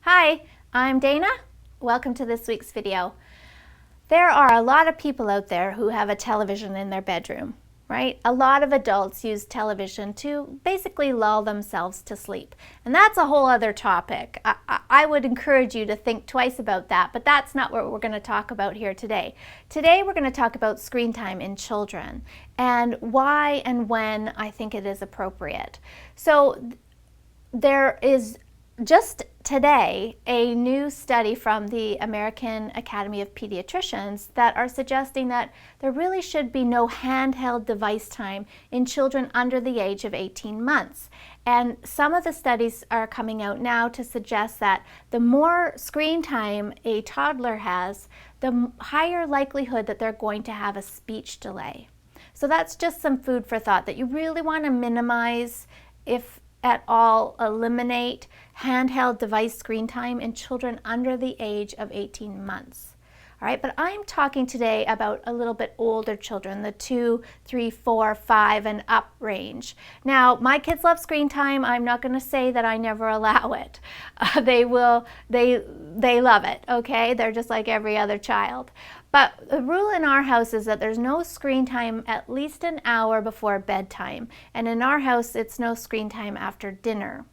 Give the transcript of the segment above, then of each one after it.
Hi, I'm Dana. Welcome to this week's video. There are a lot of people out there who have a television in their bedroom, right? A lot of adults use television to basically lull themselves to sleep. And that's a whole other topic. I would encourage you to think twice about that, but that's not what we're going to talk about here today. Today we're going to talk about screen time in children and why and when I think it is appropriate. So there is just today a new study from the American Academy of Pediatricians that are suggesting that there really should be no handheld device time in children under the age of 18 months. And some of the studies are coming out now to suggest that the more screen time a toddler has, the higher likelihood that they're going to have a speech delay. So that's just some food for thought, that you really want to minimize, if at all eliminate, handheld device screen time in children under the age of 18 months. All right, but I'm talking today about a little bit older children, the 2, 3, 4, 5 and up range. Now, my kids love screen time. I'm not going to say that I never allow it. They love it, okay? They're just like every other child. But the rule in our house is that there's no screen time at least an hour before bedtime. And in our house, it's no screen time after dinner.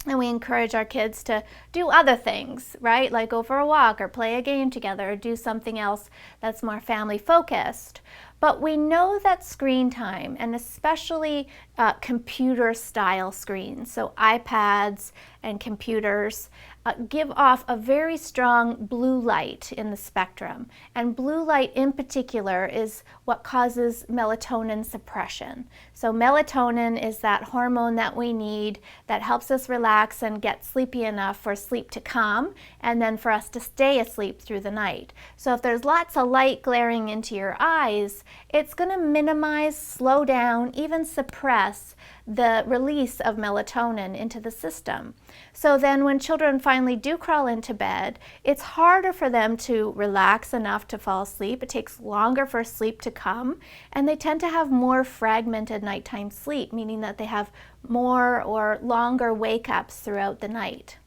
And we encourage our kids to do other things, right? Like go for a walk or play a game together or do something else that's more family focused. But we know that screen time, and especially computer style screens, so iPads and computers, give off a very strong blue light in the spectrum. And blue light in particular is what causes melatonin suppression. So melatonin is that hormone that we need that helps us relax and get sleepy enough for sleep to come and then for us to stay asleep through the night. So if there's lots of light glaring into your eyes, it's going to minimize, slow down, even suppress the release of melatonin into the system. So then when children finally do crawl into bed, it's harder for them to relax enough to fall asleep. It takes longer for sleep to come, and they tend to have more fragmented nighttime sleep, meaning that they have more or longer wake-ups throughout the night.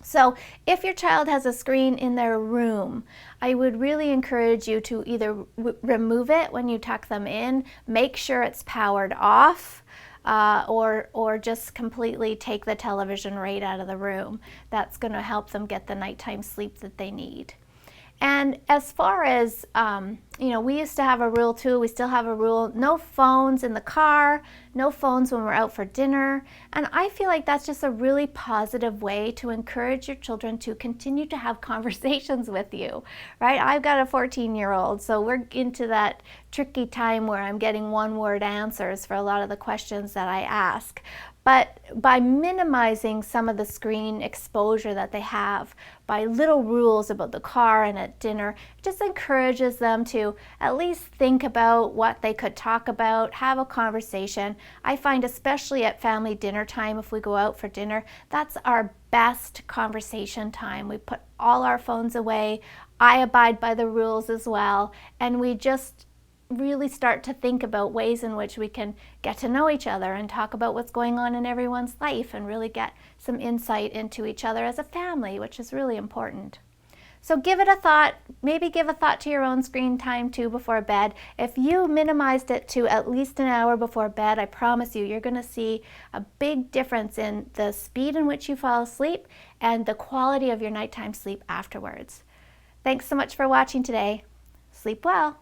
So if your child has a screen in their room, I would really encourage you to either remove it when you tuck them in, make sure it's powered off, or just completely take the television right out of the room. That's going to help them get the nighttime sleep that they need. And as far as, we used to have a rule too, we still have a rule, no phones in the car, no phones when we're out for dinner. And I feel like that's just a really positive way to encourage your children to continue to have conversations with you, right? I've got a 14-year-old, so we're into that tricky time where I'm getting one-word answers for a lot of the questions that I ask. But by minimizing some of the screen exposure that they have, by little rules about the car and at dinner, it just encourages them to at least think about what they could talk about, have a conversation. I find especially at family dinner time, if we go out for dinner, that's our best conversation time. We put all our phones away. I abide by the rules as well, and we just really start to think about ways in which we can get to know each other and talk about what's going on in everyone's life and really get some insight into each other as a family, which is really important. So give it a thought, maybe give a thought to your own screen time too before bed. If you minimized it to at least an hour before bed, I promise you, you're going to see a big difference in the speed in which you fall asleep and the quality of your nighttime sleep afterwards. Thanks so much for watching today. Sleep well.